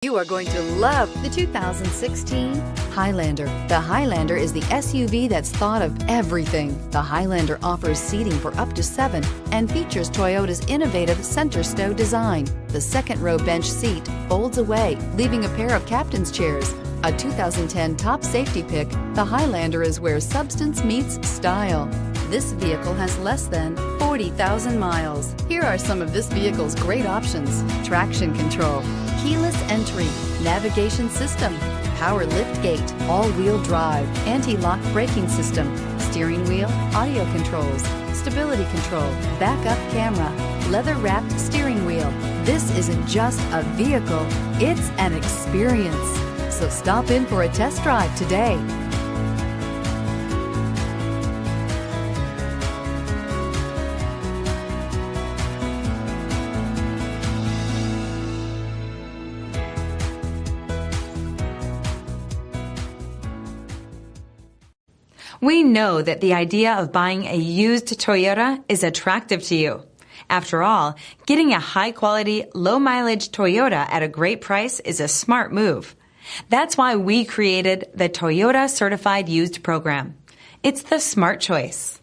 You are going to love the 2016 Highlander. The Highlander is the SUV that's thought of everything. The Highlander offers seating for up to 7 and features Toyota's innovative center stow design. The second row bench seat folds away, leaving a pair of captain's chairs. A 2010 top safety pick, the Highlander is where substance meets style. This vehicle has less than 40,000 miles. Here are some of this vehicle's great options: traction control, keyless entry, navigation system, power liftgate, all-wheel drive, anti-lock braking system, steering wheel audio controls, stability control, backup camera, leather-wrapped steering wheel. This isn't just a vehicle, it's an experience. So stop in for a test drive today. We know that the idea of buying a used Toyota is attractive to you. After all, getting a high-quality, low-mileage Toyota at a great price is a smart move. That's why we created the Toyota Certified Used Program. It's the smart choice.